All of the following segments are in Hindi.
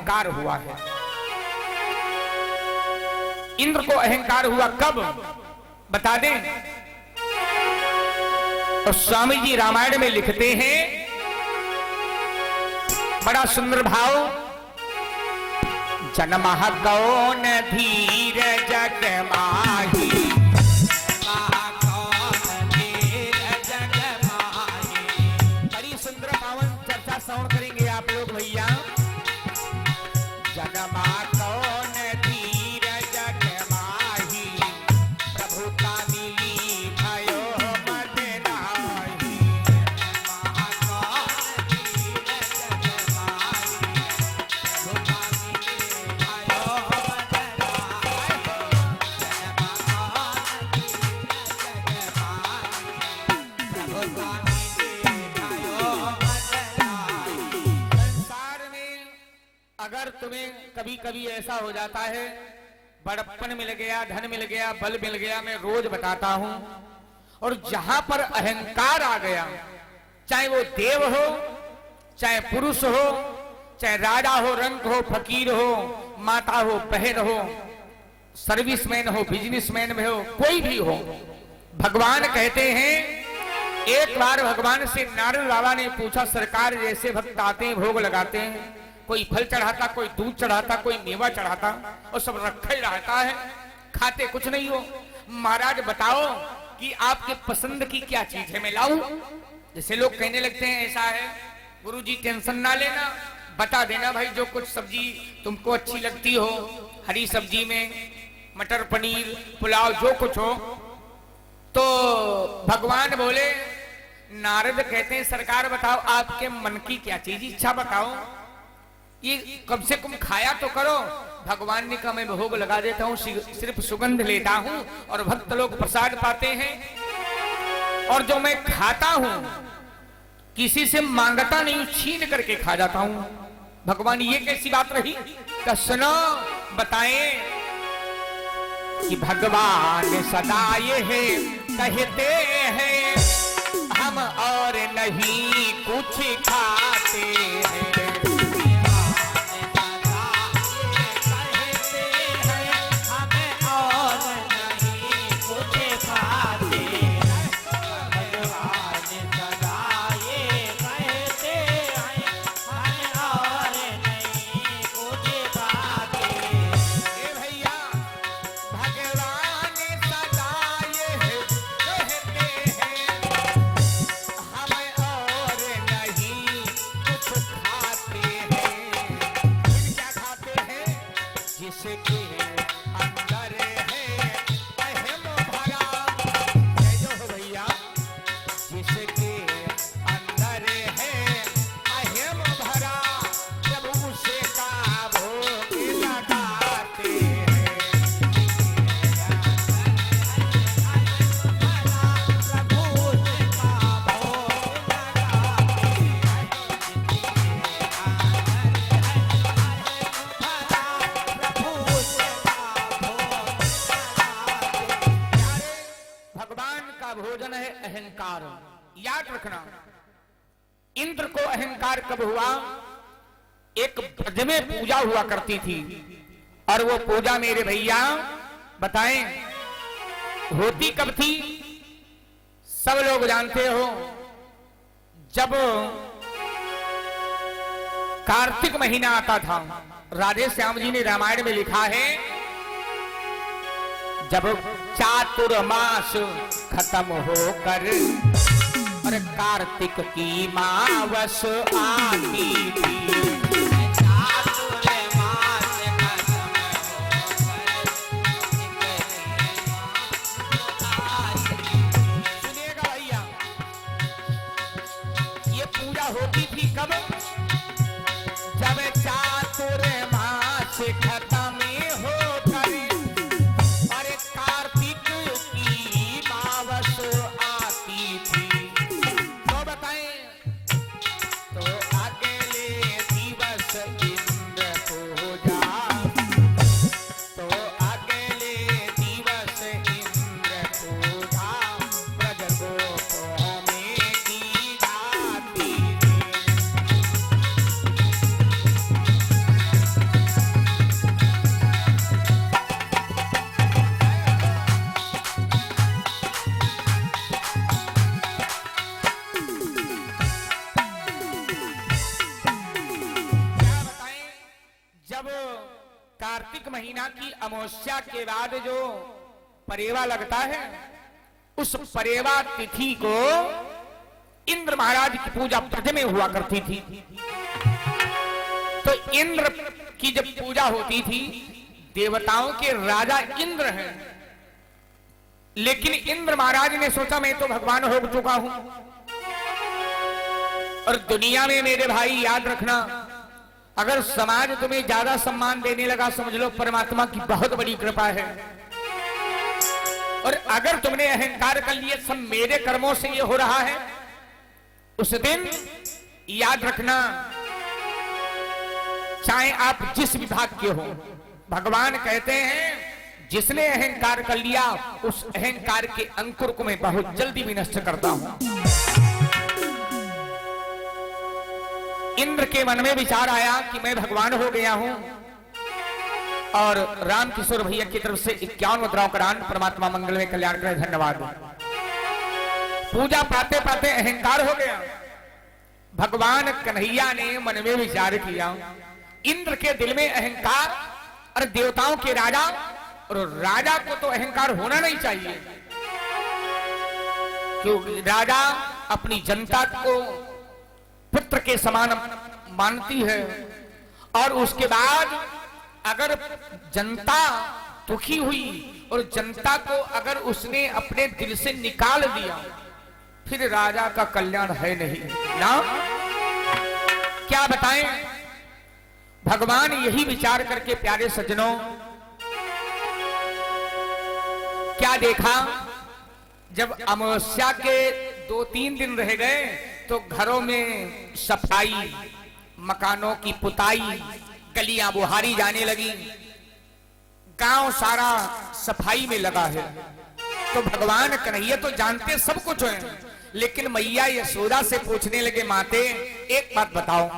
अहंकार हुआ है। इंद्र को अहंकार हुआ कब, बता दें? तो स्वामी जी रामायण में लिखते हैं, बड़ा सुंदर भाव, जन्मह कौन धीर जग माही, बड़ी सुंदर पावन चर्चा श्रवण करेंगे आप लोग भैया। जन्मा कौन धीर जग माही, प्रभुता मिली भयो मद नाही। अगर तुम्हें कभी कभी ऐसा हो जाता है, बड़प्पन मिल गया, धन मिल गया, बल मिल गया, मैं रोज बताता हूं, और जहां पर अहंकार आ गया, चाहे वो देव हो, चाहे पुरुष हो, चाहे राजा हो, रंक हो, फकीर हो, माता हो, बहन हो, सर्विसमैन हो, बिजनेसमैन में हो, कोई भी हो, भगवान कहते हैं, एक बार भगवान से नारद बाबा ने पूछा, सरकार जैसे भक्त आते हैं, भोग लगाते हैं, कोई फल चढ़ाता, कोई दूध चढ़ाता, कोई मेवा चढ़ाता, और सब रखा ही रहता है, खाते कुछ नहीं हो। महाराज बताओ कि आपके पसंद की क्या चीज है, मैं लाऊं? जैसे लोग कहने लगते हैं ऐसा है, गुरुजी टेंशन ना लेना, बता देना भाई जो कुछ सब्जी तुमको अच्छी लगती हो, हरी सब्जी में मटर पनीर पुलाव जो कुछ हो। तो भगवान बोले, नारद कहते हैं सरकार बताओ आपके मन की क्या चीज, इच्छा बताओ, ये कम से कम खाया तो करो। भगवान ने कहा मैं भोग लगा देता हूँ, सिर्फ सुगंध लेता हूँ और भक्त लोग प्रसाद पाते हैं, और जो मैं खाता हूँ किसी से मांगता नहीं, छीन करके खा जाता हूँ। भगवान ये कैसी बात रही? तो सुनो बताएं कि भगवान सदा ये है कहते हैं, हम और नहीं कुछ खाते हैं। भोजन है अहंकार, याद रखना। इंद्र को अहंकार कब हुआ? एक ब्रज में पूजा हुआ करती थी, और वो पूजा मेरे भैया बताएं होती कब थी? सब लोग जानते हो, जब कार्तिक महीना आता था। राधे श्याम जी ने रामायण में लिखा है, जब चातुर्मास खत्म होकर और कार्तिक की मावस आती थी, सुनिएगा भैया, ये पूजा होती थी कब? जब चातुर्मास खत्म कार्तिक महीना की अमावस्या के बाद जो परेवा लगता है, उस परेवा तिथि को इंद्र महाराज की पूजा ब्रज में हुआ करती थी। तो इंद्र की जब पूजा होती थी, देवताओं के राजा इंद्र हैं, लेकिन इंद्र महाराज ने सोचा मैं तो भगवान हो चुका हूं, और दुनिया में मेरे भाई याद रखना, अगर समाज तुम्हें ज्यादा सम्मान देने लगा, समझ लो परमात्मा की बहुत बड़ी कृपा है। और अगर तुमने अहंकार कर लिया सब मेरे कर्मों से ये हो रहा है, उस दिन याद रखना, चाहे आप जिस विभाग के हो, भगवान कहते हैं जिसने अहंकार कर लिया उस अहंकार के अंकुर को मैं बहुत जल्दी विनष्ट करता हूं। इंद्र के मन में विचार आया कि मैं भगवान हो गया हूं, और राम किशोर भैया की तरफ से 51 मुद्राओं का दान, परमात्मा मंगल में कल्याण करे, धन्यवाद। पूजा पाते पाते अहंकार हो गया। भगवान कन्हैया ने मन में विचार किया, इंद्र के दिल में अहंकार, और देवताओं के राजा, और राजा को तो अहंकार होना नहीं चाहिए, क्योंकि राजा अपनी जनता को पुत्र के समान मानती है, और उसके बाद अगर जनता दुखी हुई और जनता को अगर उसने अपने दिल से निकाल दिया, फिर राजा का कल्याण है नहीं ना। क्या बताएं, भगवान यही विचार करके प्यारे सज्जनों, क्या देखा, जब अमावस्या के 2-3 दिन रह गए तो घरों में सफाई, मकानों की पुताई, गलियां बुहारी जाने लगी, गांव सारा सफाई में लगा है। तो भगवान कन्हैया तो जानते सब कुछ है, लेकिन मैया यशोदा से पूछने लगे, माते एक बात बताओ,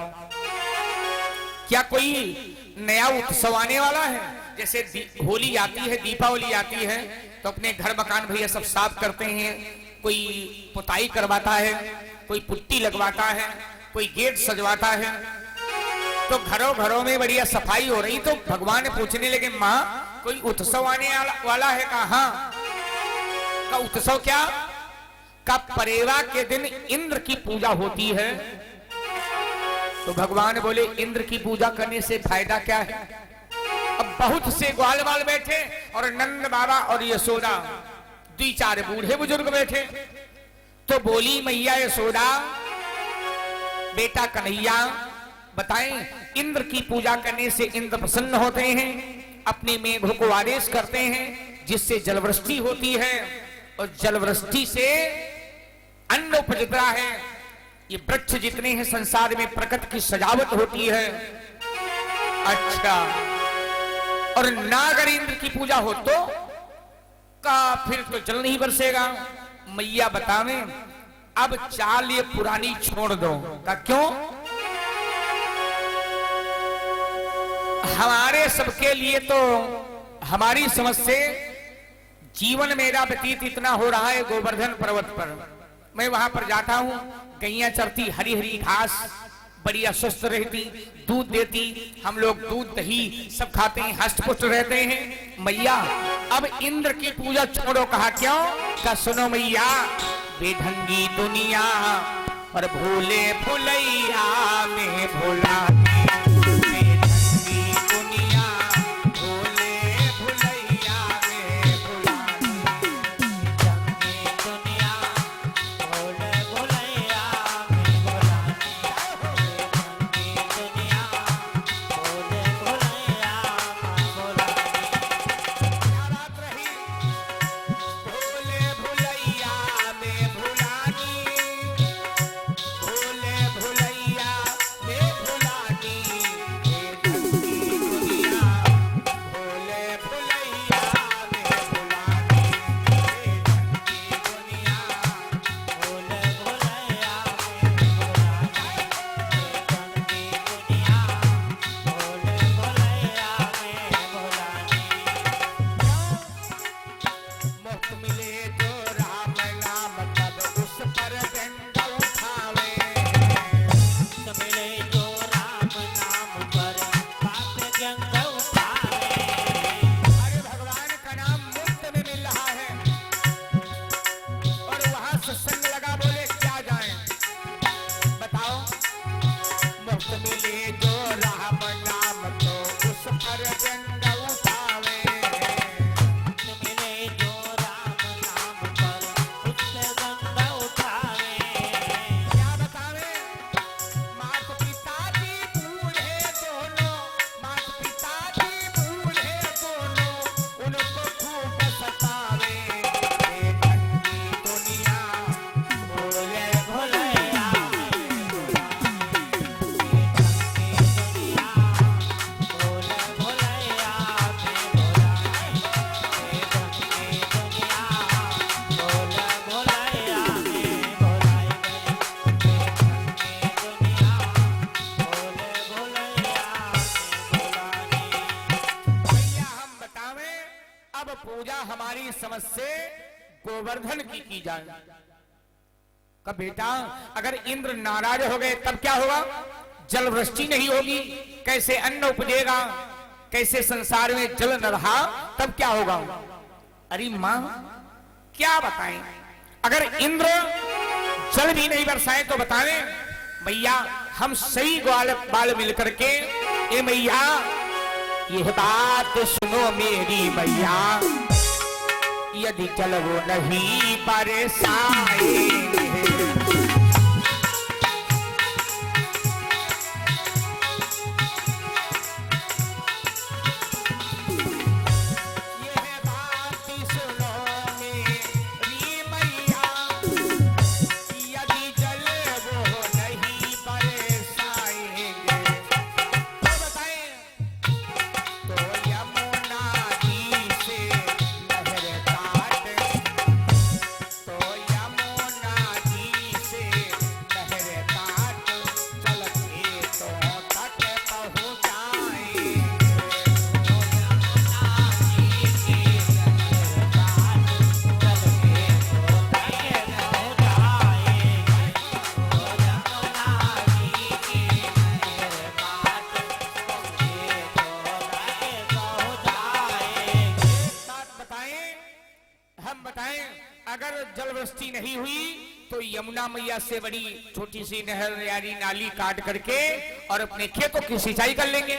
क्या कोई नया उत्सव आने वाला है? जैसे होली आती है, दीपावली आती है, तो अपने घर मकान भैया सब साफ करते हैं, कोई पुताई करवाता है, कोई पुट्टी लगवाता है, कोई गेट सजवाता है, तो घरों घरों में बढ़िया सफाई हो रही। तो भगवान पूछने लगे, माँ कोई उत्सव आने वाला है? कहा का उत्सव? क्या का परेवा के दिन इंद्र की पूजा होती है। तो भगवान बोले, इंद्र की पूजा करने से फायदा क्या है? अब बहुत से ग्वाल बाल बैठे, और नंद बाबा और यशोदा 2-4 बूढ़े बुजुर्ग बैठे। तो बोली मैया यशोदा, बेटा कन्हैया बताएं, इंद्र की पूजा करने से इंद्र प्रसन्न होते हैं, अपने मेघों को आदेश करते हैं, जिससे जलवृष्टि होती है, और जलवृष्टि से अन्न उपजता है। ये वृक्ष जितने हैं संसार में, प्रकृति की सजावट होती है। अच्छा, और ना अगर इंद्र की पूजा हो तो का फिर तो जल नहीं बरसेगा। मैया बतावे, अब चाल ये पुरानी छोड़ दो। का क्यों? हमारे सबके लिए तो हमारी समझ से जीवन मेरा व्यतीत इतना हो रहा है, गोवर्धन पर्वत पर मैं वहां पर जाता हूं, गैया चरती, हरी हरी घास, बढ़िया स्वस्थ रहती, दूध देती, हम लोग दूध दही सब खाते हैं, हष्ट पुष्ट रहते हैं। मैया अब इंद्र की पूजा छोड़ो। कहा क्यों? का सुनो मैया, बेढंगी दुनिया और भूले भुलैया में भोला, हमारी समझ से गोवर्धन की जाए। कब बेटा अगर इंद्र नाराज हो गए तब क्या होगा? जल वृष्टि नहीं होगी, कैसे अन्न उपजेगा, कैसे संसार में जल न रहा तब क्या होगा? अरे मां क्या बताएं, अगर इंद्र जल भी नहीं बरसाए तो बताएं मैया हम सही ग्वाल बाल मिलकर के, ए मैया यह बात सुनो मेरी मैया, यदि जल वो नहीं बरसाएंगे नहीं हुई तो यमुना मैया से बड़ी छोटी सी नहर यानी नाली काट करके और अपने खेतों की सिंचाई कर लेंगे।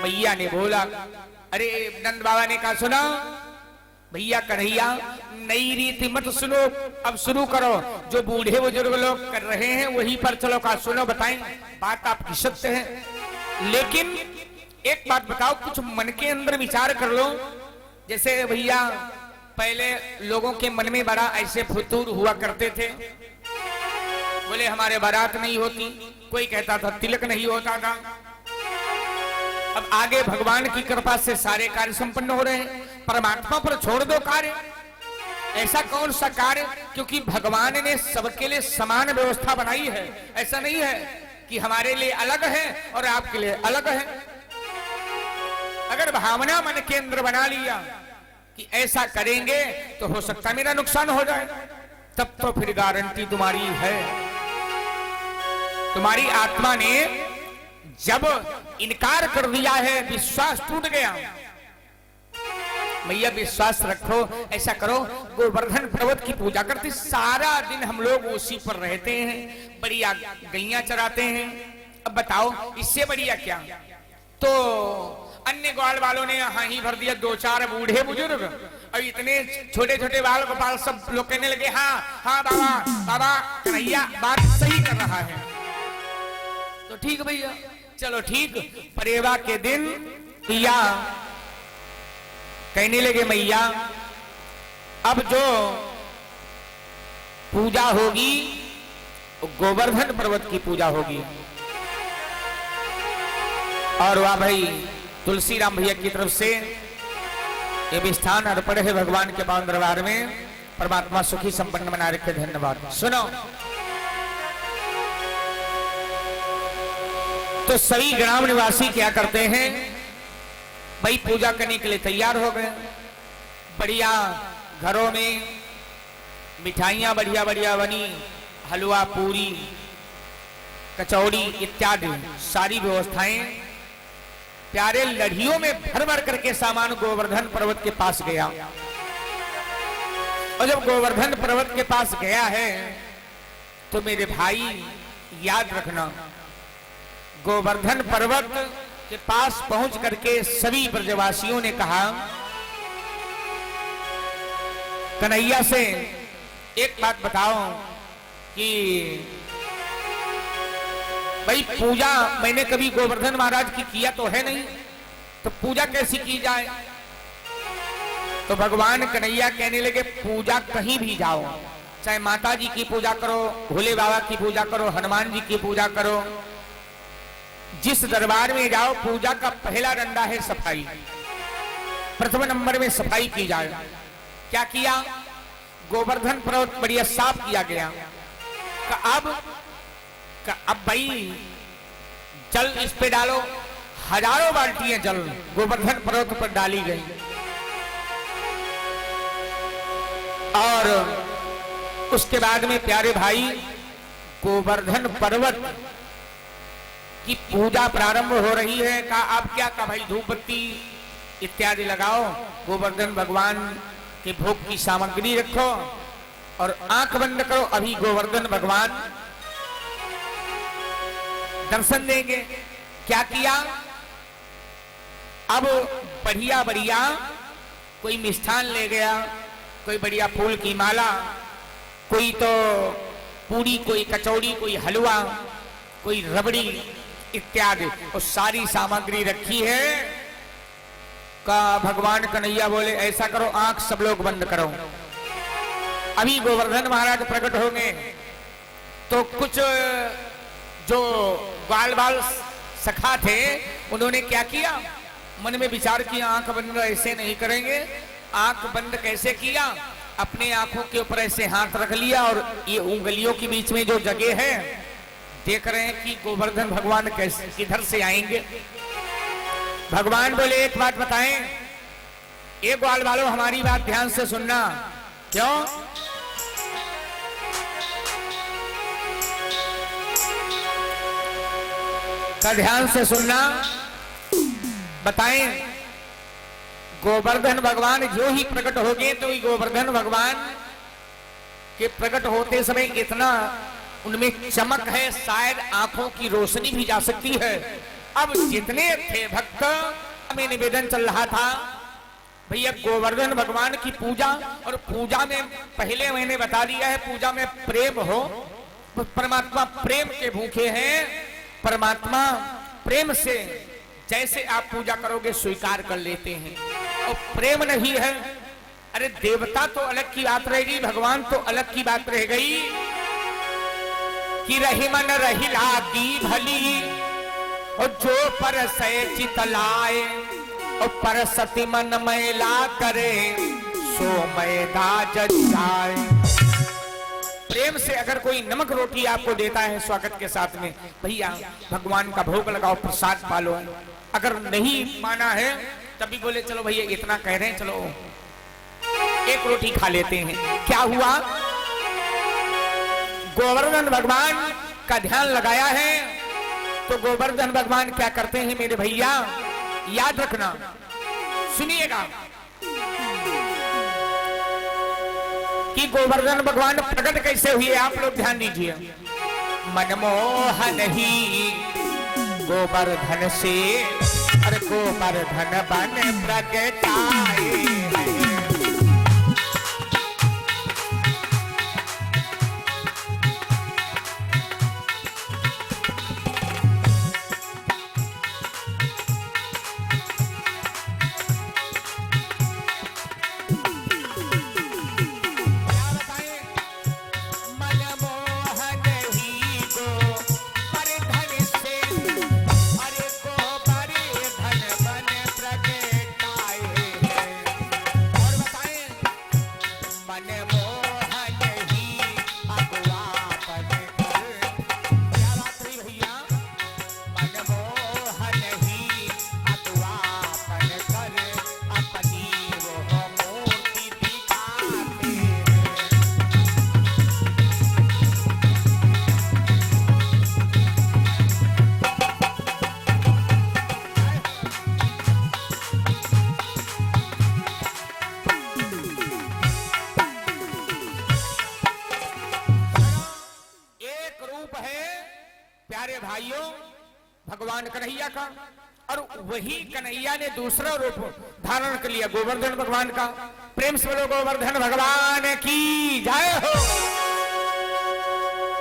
मैया ने बोला, अरे नंद बाबा ने कहा सुना भैया कन्हैया नई रीति मत सुनो, अब शुरू करो, जो बूढ़े बुजुर्ग लोग कर रहे हैं वही पर चलो। कहा सुनो बताएं, बात आपकी सत्य है, लेकिन एक बात बताओ, कुछ मन के अंदर विचार कर लो। जैसे भैया पहले लोगों के मन में बड़ा ऐसे फुतूर हुआ करते थे, बोले हमारे बारात नहीं होती, कोई कहता था तिलक नहीं होता था। अब आगे भगवान की कृपा से सारे कार्य संपन्न हो रहे हैं, परमात्मा पर छोड़ दो कार्य। ऐसा कौन सा कार्य, क्योंकि भगवान ने सबके लिए समान व्यवस्था बनाई है। ऐसा नहीं है कि हमारे लिए अलग है और आपके लिए अलग है। अगर भावना मन के अंदर बना लिया कि ऐसा करेंगे तो हो सकता है मेरा नुकसान हो जाए, तब तो फिर गारंटी तुम्हारी है। तुम्हारी आत्मा ने जब इनकार कर दिया है, विश्वास टूट गया। मैया विश्वास रखो, ऐसा करो, गोवर्धन पर्वत की पूजा करते, सारा दिन हम लोग उसी पर रहते हैं, बढ़िया गैया चराते हैं। अब बताओ इससे बढ़िया क्या? तो अन्य ग्वाल वालों ने यहाँ ही भर दिया, दो चार बूढ़े बुजुर्ग और इतने छोटे छोटे बाल गोपाल सब लोग कहने लगे हाँ हाँ बाबा बाबा कन्हैया बात सही कर रहा है। तो ठीक भैया, चलो ठीक। परेवा के दिन भैया कहने लगे मैया अब जो पूजा होगी गोवर्धन पर्वत की पूजा होगी। और वाह भाई तुलसी राम भैया की तरफ से ये भी स्थान अर्पण है भगवान के पावन दरबार में। परमात्मा सुखी संपन्न बना रखे, धन्यवाद। सुनो, तो सभी ग्राम निवासी क्या करते हैं भाई, पूजा करने के लिए तैयार हो गए। बढ़िया घरों में मिठाइयां बढ़िया बढ़िया बनी, हलवा पूरी कचौड़ी इत्यादि सारी व्यवस्थाएं। प्यारे लड़ियों में भर भर करके सामान गोवर्धन पर्वत के पास गया। और जब गोवर्धन पर्वत के पास गया है तो मेरे भाई याद रखना, गोवर्धन पर्वत के पास पहुंच करके सभी ब्रजवासियों ने कहा कन्हैया से एक बात बताओ कि भाई पूजा मैंने कभी गोवर्धन महाराज की किया तो है नहीं, तो पूजा कैसी की जाए? तो भगवान कन्हैया कहने लगे पूजा कहीं भी जाओ, चाहे माता जी की पूजा करो, भोले बाबा की पूजा करो, हनुमान जी की पूजा करो, जिस दरबार में जाओ पूजा का पहला डंडा है सफाई। प्रथम नंबर में सफाई की जाए। क्या किया? गोवर्धन पर्वत बढ़िया साफ किया गया। अब भाई जल इस पे डालो, हजारों बाल्टियां जल गोवर्धन पर्वत पर डाली गई। और उसके बाद में प्यारे भाई गोवर्धन पर्वत की पूजा प्रारंभ हो रही है। कहा आप क्या का भाई धूप बत्ती इत्यादि लगाओ, गोवर्धन भगवान के भोग की सामग्री रखो और आंख बंद करो, अभी गोवर्धन भगवान दर्शन देंगे। क्या किया, अब बढ़िया बढ़िया कोई मिष्ठान ले गया, कोई बढ़िया फूल की माला, कोई तो पूरी, कोई कचौड़ी, कोई हलवा, कोई रबड़ी इत्यादि, और सारी सामग्री रखी है। का भगवान कन्हैया बोले ऐसा करो, आंख सब लोग बंद करो, अभी गोवर्धन महाराज प्रकट होंगे। तो कुछ जो बाल बाल सखा थे उन्होंने क्या किया, मन में विचार किया आंख बंद ऐसे नहीं करेंगे। आंख बंद कैसे किया, अपने आंखों के ऊपर ऐसे हाथ रख लिया और ये उंगलियों के बीच में जो जगह है देख रहे हैं कि गोवर्धन भगवान कैसे किधर से आएंगे। भगवान बोले एक बात बताएं, एक ग्वाल वालों हमारी बात ध्यान से सुनना। क्यों, का ध्यान से सुनना, बताएं। गोवर्धन भगवान जो ही प्रकट हो गए तो गोवर्धन भगवान के प्रकट होते समय इतना उनमें चमक है, शायद आंखों की रोशनी भी जा सकती है। अब जितने थे भक्त में निवेदन चल रहा था, भैया गोवर्धन भगवान की पूजा, और पूजा में पहले मैंने बता दिया है पूजा में प्रेम हो, परमात्मा प्रेम के भूखे हैं। परमात्मा प्रेम से जैसे आप पूजा करोगे स्वीकार कर लेते हैं, और प्रेम नहीं है, अरे देवता तो अलग की बात रहेगी, भगवान तो अलग की बात रह गई कि रही मन रही लागी भली, और जो पर से चितलाए, और पर सती मन मैला करे, सो मैदा जाए। प्रेम से अगर कोई नमक रोटी आपको देता है स्वागत के साथ में, भैया भगवान का भोग लगाओ, प्रसाद पालो। अगर नहीं माना है तभी बोले चलो भैया इतना कह रहे हैं, चलो एक रोटी खा लेते हैं। क्या हुआ, गोवर्धन भगवान का ध्यान लगाया है तो गोवर्धन भगवान क्या करते हैं मेरे भैया, याद रखना, सुनिएगा कि गोवर्धन भगवान प्रकट कैसे हुए, आप लोग ध्यान दीजिए। मनमोहन ही गोवर्धन से, अरे गोवर्धन बन प्रगटाए, प्यारे भाइयों भगवान कन्हैया का, और वही कन्हैया ने दूसरा रूप धारण कर लिया गोवर्धन भगवान का। प्रेम से बोलो गोवर्धन भगवान की जय हो।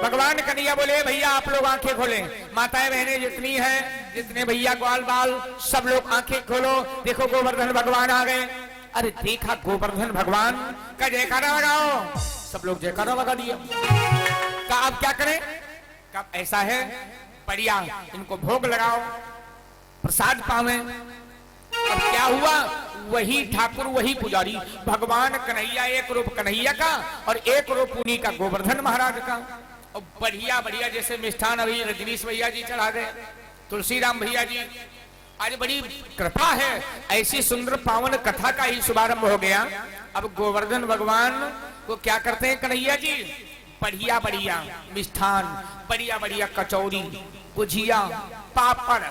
भगवान कन्हैया बोले भैया आप लोग आंखें खोलें, माताएं बहनें जितनी हैं, जितने भैया ग्वाल बाल सब लोग आंखें खोलो, देखो गोवर्धन भगवान आ गए। अरे देखा गोवर्धन भगवान का जयकारा लगाओ, सब लोग जयकारा लगा दिया। का अब क्या करें, कब ऐसा है बढ़िया इनको भोग लगाओ, प्रसाद पावे। अब क्या हुआ, वही ठाकुर वही पुजारी भगवान कन्हैया, एक रूप कन्हैया का और एक रूप उन्हीं का गोवर्धन महाराज का। और बढ़िया बढ़िया जैसे मिष्ठान अभी रजनीश भैया जी चढ़ा गए, तुलसीराम भैया जी, आज बड़ी कृपा है, ऐसी सुंदर पावन कथा का ही शुभारंभ हो गया। अब गोवर्धन भगवान को क्या करते हैं कन्हैया जी, बढ़िया बढ़िया मिष्ठान, बढ़िया बढ़िया कचौरी, गुजिया, पापड़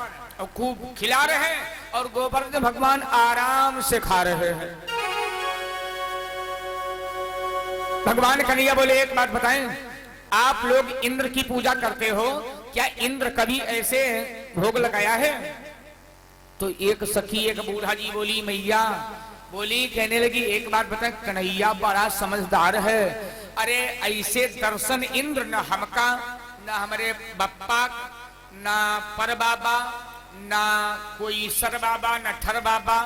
और खूब खिला रहे हैं और गोवर्धन भगवान आराम से खा रहे हैं। भगवान कन्हैया बोले एक बात बताएं, आप लोग इंद्र की पूजा करते हो, क्या इंद्र कभी ऐसे भोग लगाया है? तो एक सखी एक बूढ़ा जी बोली, मैया बोली, कहने लगी एक बात बताएं, कन्हैया बड़ा समझदार है, अरे ऐसे दर्शन इंद्र न हमका, न हमारे बप्पा, न पर बाबा, न कोई सर बाबा, न ठर बाबा,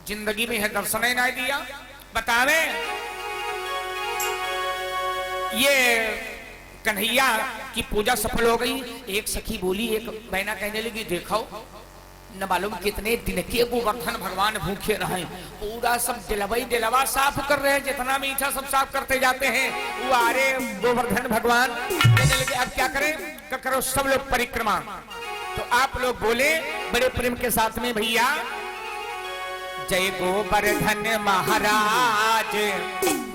जिंदगी में है दर्शन ही ना दिया। बतावे ये कन्हैया की पूजा सफल हो गई। एक सखी बोली, एक बहना कहने लगी, देखो न मालूम कितने दिन के गोवर्धन भगवान भूखे रहे, पूरा सब दिलवा साफ कर रहे हैं, जितना मीठा सब साफ करते जाते हैं। वो आ रहे गोवर्धन भगवान कहने लगे अब क्या करें, करो सब लोग परिक्रमा। तो आप लोग बोले बड़े प्रेम के साथ में, भैया जय गोवर्धन महाराज,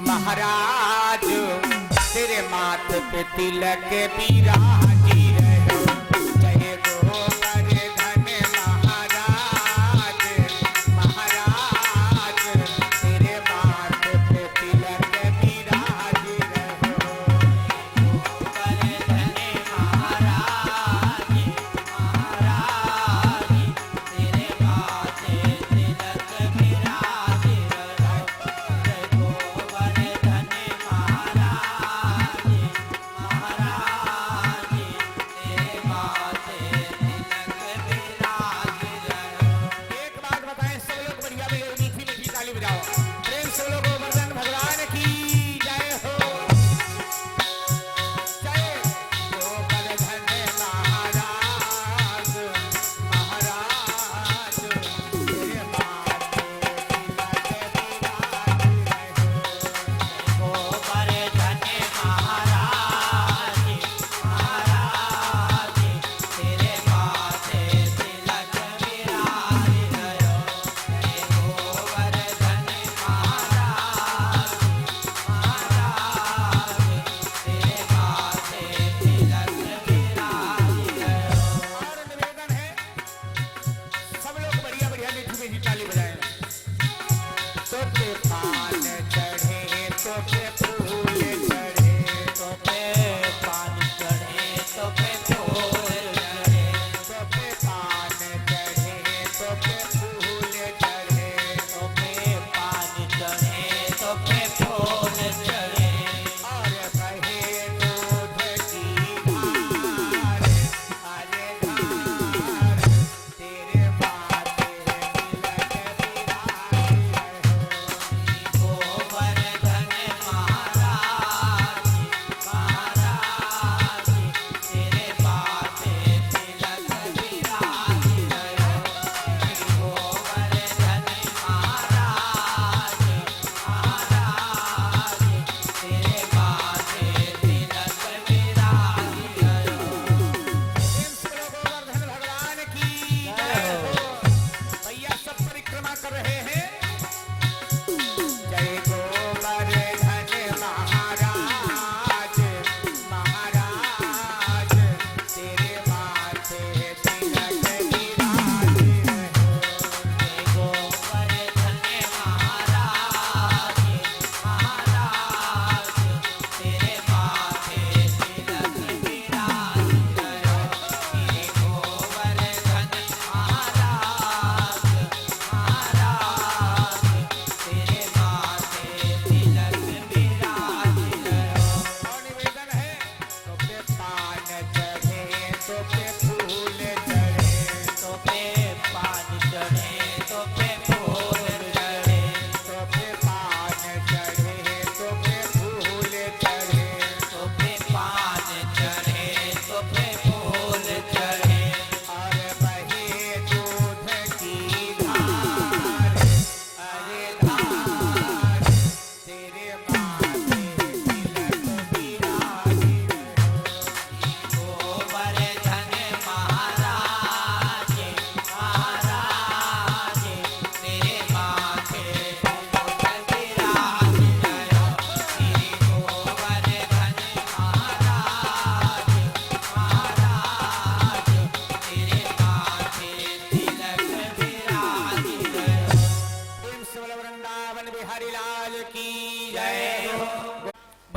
महाराज तेरे माथ पे तिलक बिराजी रहे, जय गोवर्धन महाराज, महाराज तेरे माथ पे तिलक बिराजी रहे, गोवर्धन महाराज, महाराज तेरे माथ पे तिलक बिराजी रहे, जय गोवर्धन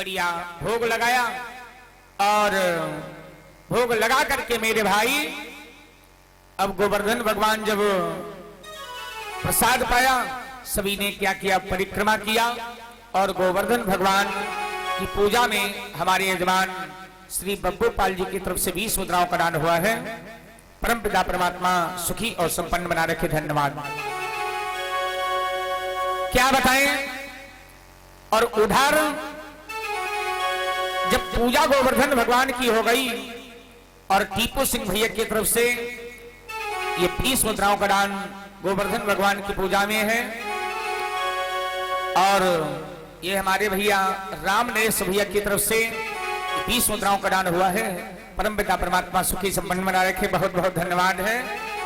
बढ़िया भोग लगाया और भोग लगा करके मेरे भाई अब गोवर्धन भगवान जब प्रसाद पाया, सभी ने क्या किया, परिक्रमा किया और गोवर्धन भगवान की पूजा में हमारे यजमान श्री बब्बू पाल जी की तरफ से 20 मुद्राओं का दान हुआ है। परम पिता परमात्मा सुखी और संपन्न बना रखे, धन्यवाद। क्या बताएं। और उधर जब पूजा गोवर्धन भगवान की हो गई और टीपू सिंह भैया की तरफ से ये 20 मुद्राओं का दान गोवर्धन भगवान की पूजा में है और ये हमारे भैया रामनेश भैया की तरफ से 20 मुद्राओं का दान हुआ है। परम पिता परमात्मा सुखी संपन्न बना रखे, बहुत बहुत धन्यवाद है।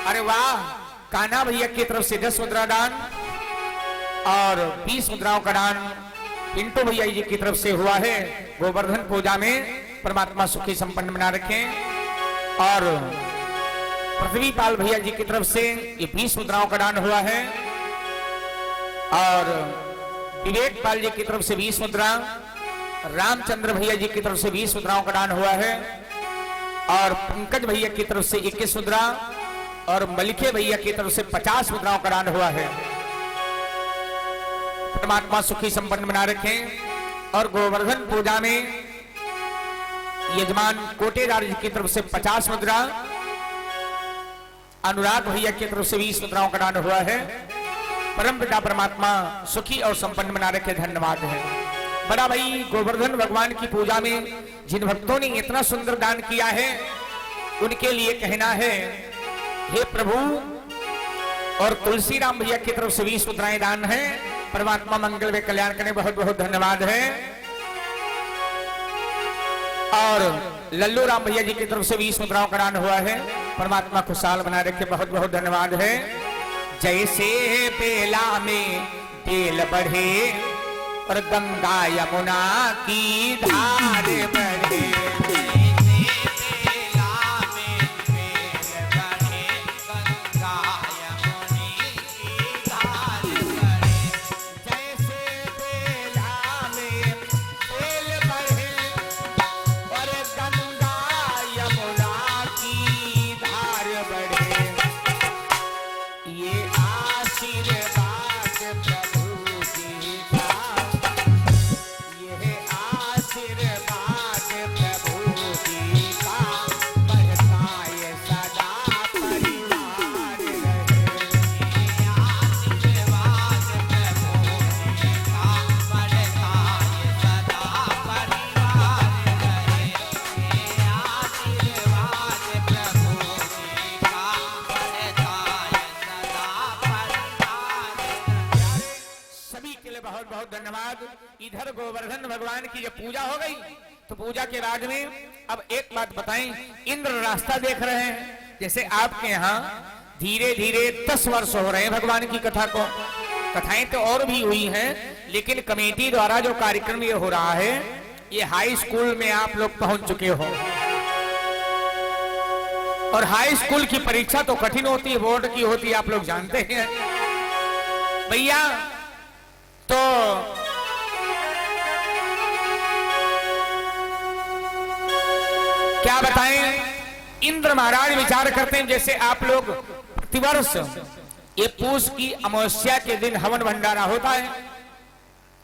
अरे वाह, कान्हा भैया की तरफ से 10 मुद्रा दान और 20 मुद्राओं का दान पिंटू भैया जी की तरफ से हुआ है गोवर्धन पूजा में। परमात्मा सुखी संपन्न बना रखे। और पृथ्वी पाल भैया जी की तरफ से ये 20 मुद्राओं का दान हुआ है और विवेक पाल जी की तरफ से 20 मुद्रा, रामचंद्र भैया जी की तरफ से 20 मुद्राओं का दान हुआ है और पंकज भैया की तरफ से 21 मुद्रा और मलिके भैया की तरफ से 50 मुद्राओं का दान हुआ है। परमात्मा सुखी संपन्न बना रखे। और गोवर्धन पूजा में यजमान कोटेदार जी की तरफ से 50 मुद्रा, अनुराग भैया की तरफ से 20 मुद्राओं का दान हुआ है। परम पिता परमात्मा सुखी और संपन्न बना रखे, धन्यवाद है। बड़ा भाई गोवर्धन भगवान की पूजा में जिन भक्तों ने इतना सुंदर दान किया है उनके लिए कहना है, हे प्रभु। और तुलसी राम भैया की तरफ से 20 मुद्राएं दान है। परमात्मा मंगल व कल्याण करने, बहुत बहुत धन्यवाद है। और लल्लू राम भैया जी की तरफ से 20 मुद्राओं का दान हुआ है। परमात्मा खुशहाल बना रखे, बहुत बहुत धन्यवाद है। जैसे बेला में बेल बढ़े और गंगा यमुना की धार बढ़े, इधर गोवर्धन भगवान की जब पूजा हो गई तो पूजा के बाद में अब एक बात बताएं, इंद्र रास्ता देख रहे हैं। जैसे आपके यहाँ धीरे धीरे 10 वर्ष हो रहे हैं भगवान की कथा को, कथाएं तो और भी हुई हैं, लेकिन कमेटी द्वारा जो कार्यक्रम ये हो रहा है, ये हाई स्कूल में आप लोग पहुंच चुके हो। और हाई स्कूल की परीक्षा तो कठिन होती है, बोर्ड की होती है, आप लोग जानते हैं भैया। तो क्या बताएं, इंद्र महाराज विचार करते हैं, जैसे आप लोग प्रतिवर्ष ये पूस की अमावस्या के दिन हवन भंडारा होता है,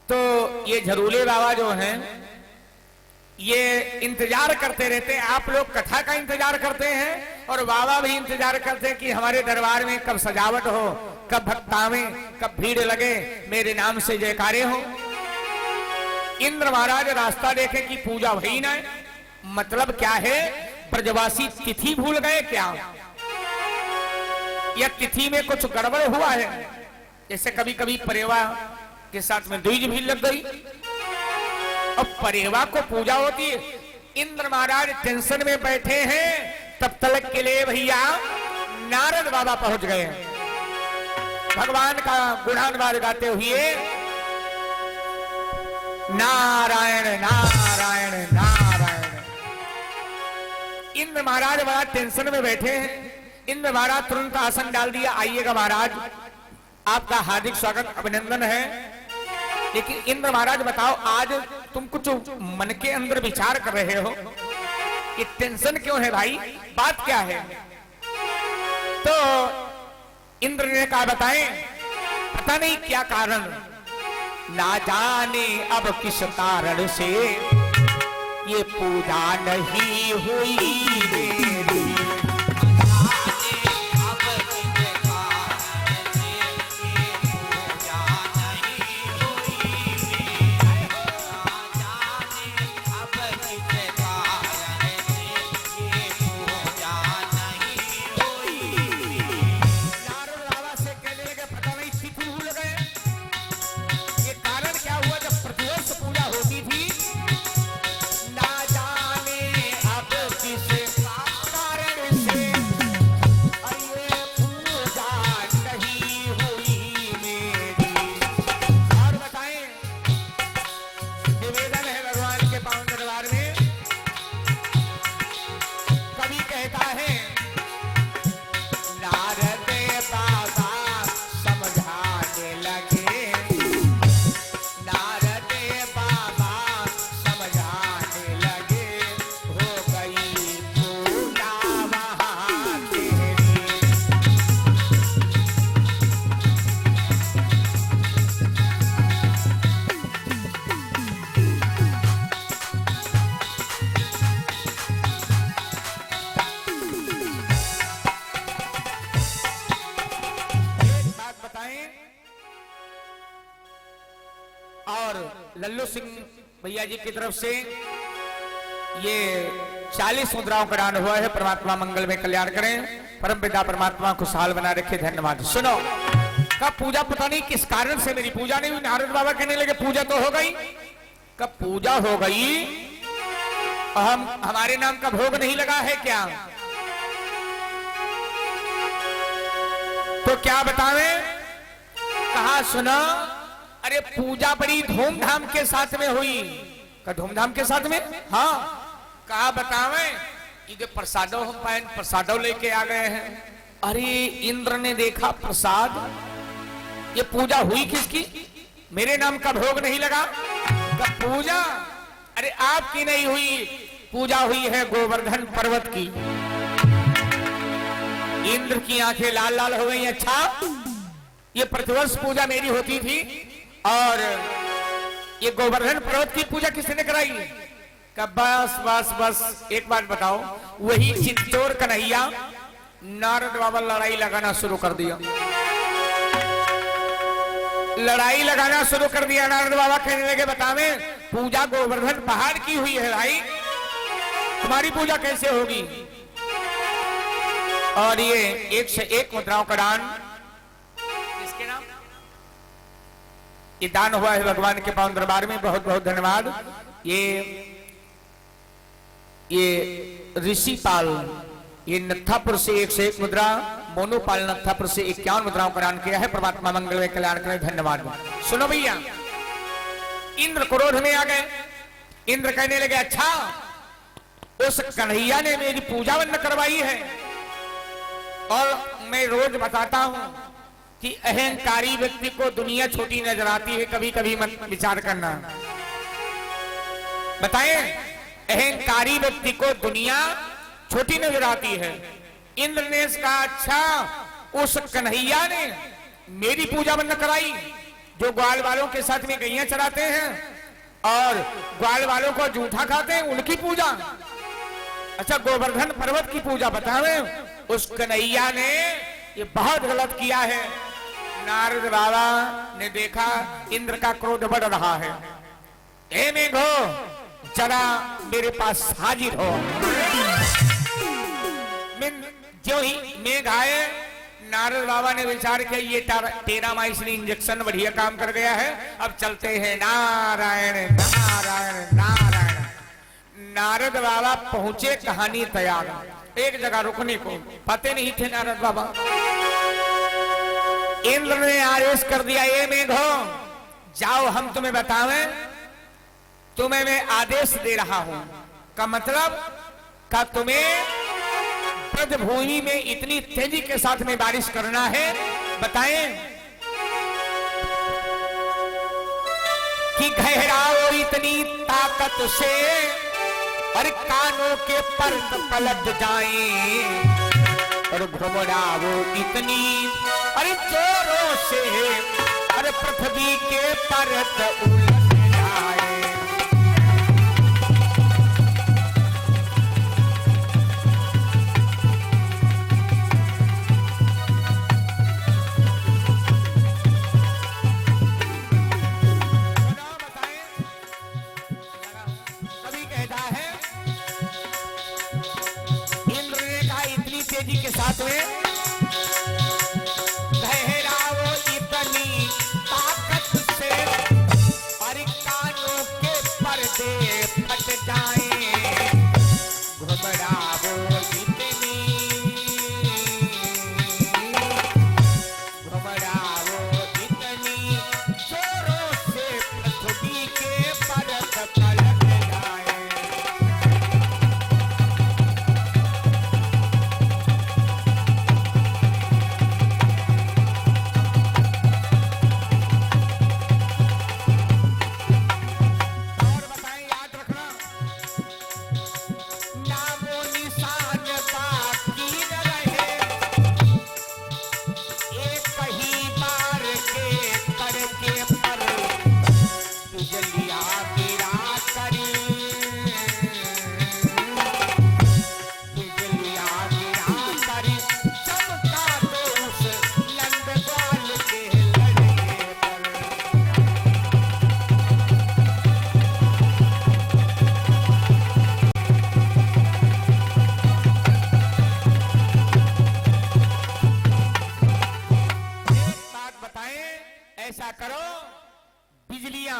तो ये झरूले बाबा जो हैं ये इंतजार करते रहते हैं। आप लोग कथा का इंतजार करते हैं और बाबा भी इंतजार करते हैं कि हमारे दरबार में कब सजावट हो, कब भक्त आवे, कब भीड़ लगे, मेरे नाम से जयकारे हो। इंद्र महाराज रास्ता देखे कि पूजा वही ना है, मतलब क्या है, ब्रजवासी तिथि भूल गए क्या, या तिथि में कुछ गड़बड़ हुआ है। जैसे कभी कभी परेवा के साथ में द्विज भी लग गई और परेवा को पूजा होती है। इंद्र महाराज टेंशन में बैठे हैं, तब तक के लिए भैया नारद बाबा पहुंच गए भगवान का गुणानुवाद गाते हुए, नारायण नारायण नारायण। इंद्र महाराज बड़ा टेंशन में बैठे हैं। इंद्र महाराज तुरंत आसन डाल दिया, आइएगा महाराज, आपका हार्दिक स्वागत अभिनंदन है। लेकिन इंद्र महाराज बताओ, आज तुम कुछ मन के अंदर विचार कर रहे हो, ये टेंशन क्यों है भाई, बात क्या है? तो इंद्र ने कहा बताएं, पता नहीं क्या कारण, ना जाने अब किस कारण से ये पूजा नहीं हुई मेरी। लल्लू सिंह भैया जी की तरफ से ये 40 मुद्राओं का दान हुआ है। परमात्मा मंगल में कल्याण करें, परम पिता परमात्मा खुशहाल बना रखे, धन्यवाद। सुनो, कब पूजा पता नहीं किस कारण से मेरी पूजा नहीं हुई। नारद बाबा कहने लगे पूजा तो हो गई। कब पूजा हो गई, हमारे नाम का भोग नहीं लगा है क्या? तो क्या बतावे? कहा सुनो, अरे पूजा बड़ी धूमधाम के साथ में हुई। का धूमधाम के साथ में? हाँ। कहा बतावे? ये प्रसादों हम पाए, प्रसादों लेके आ गए हैं। अरे इंद्र ने देखा प्रसाद, ये पूजा हुई किसकी? मेरे नाम का भोग नहीं लगा। का पूजा? अरे आपकी नहीं हुई, पूजा हुई है गोवर्धन पर्वत की। इंद्र की आंखें लाल लाल हो गई। अच्छा, ये प्रतिवर्ष पूजा मेरी होती थी और ये गोवर्धन पर्वत की पूजा किसने कराई? का बस बस बस एक बात बताओ, वही चित्तौड़ कन्हैया नारद बाबा लड़ाई लगाना शुरू कर दिया। लड़ाई लगाना शुरू कर दिया। नारद बाबा कहने लगे बतावे, पूजा गोवर्धन पहाड़ की हुई है भाई, तुम्हारी पूजा कैसे होगी? और ये 1 से 1 मुद्राओं का दान, इसके नाम ये दान हुआ है भगवान के पावन दरबार में। बहुत बहुत धन्यवाद। ये ऋषिपाल, ये नत्थापुर से 1 से 1 मुद्रा, मोनूपाल नत्थापुर से 51 मुद्राओं का दान किया है। परमात्मा मंगल में कल्याण करें, धन्यवाद। सुनो भैया, इंद्र क्रोध में आ गए। इंद्र कहने लगे अच्छा, उस कन्हैया ने मेरी पूजा बंद करवाई है और मैं रोज बताता हूं कि अहंकारी व्यक्ति को दुनिया छोटी नजर आती है। कभी कभी मत विचार करना। बताएं, अहंकारी व्यक्ति को दुनिया छोटी नजर आती है। इंद्र ने कहा अच्छा, उस कन्हैया ने मेरी पूजा बंद कराई, जो ग्वाल वालों के साथ में गैया चराते हैं और ग्वाल वालों को जूठा खाते हैं, उनकी पूजा। अच्छा, गोवर्धन पर्वत की पूजा बतावे, उस कन्हैया ने ये बहुत गलत किया है। नारद बाबा ने देखा इंद्र का क्रोध बढ़ रहा है। ए मेघो, जरा मेरे पास हाजिर हो। जो ही मेघ आए, नारद बाबा ने विचार किया ये टेरामाइसिन इंजेक्शन बढ़िया काम कर गया है, अब चलते हैं नारायण नारायण नारायण। नारद बाबा पहुंचे, कहानी तैयार, एक जगह रुकने को पते नहीं थे नारद बाबा। इंद्र ने आदेश कर दिया, ये मेघो जाओ, हम तुम्हें बतावें, तुम्हें मैं आदेश दे रहा हूं। का मतलब का तुम्हें ब्रजभूमि में इतनी तेजी के साथ में बारिश करना है। बताएं, कि घहराओ इतनी ताकत से और कानों के पर पलट जाए और घुमराओ इतनी अरे जोरों से अरे पृथ्वी के परत उलट जाए। कभी कहता है इंद्र ने कहा इतनी तेजी के साथ में फट जाए घुमराओ इतनी जोरों से पृथ्वी के परत पलट जाए। ऐसा करो बिजलियां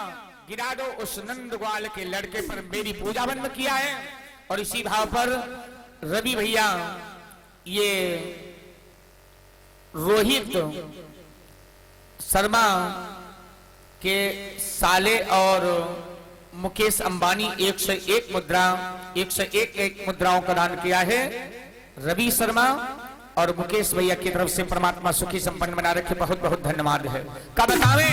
गिरा दो उस नंद ग्वाल के लड़के पर, मेरी पूजा बंद किया है। और इसी भाव पर रवि भैया ये रोहित शर्मा के साले और मुकेश अंबानी 101 मुद्राओं का दान किया है। रवि शर्मा और मुकेश भैया की तरफ से परमात्मा सुखी संपन्न बना रखे, बहुत बहुत धन्यवाद है। कब बतावे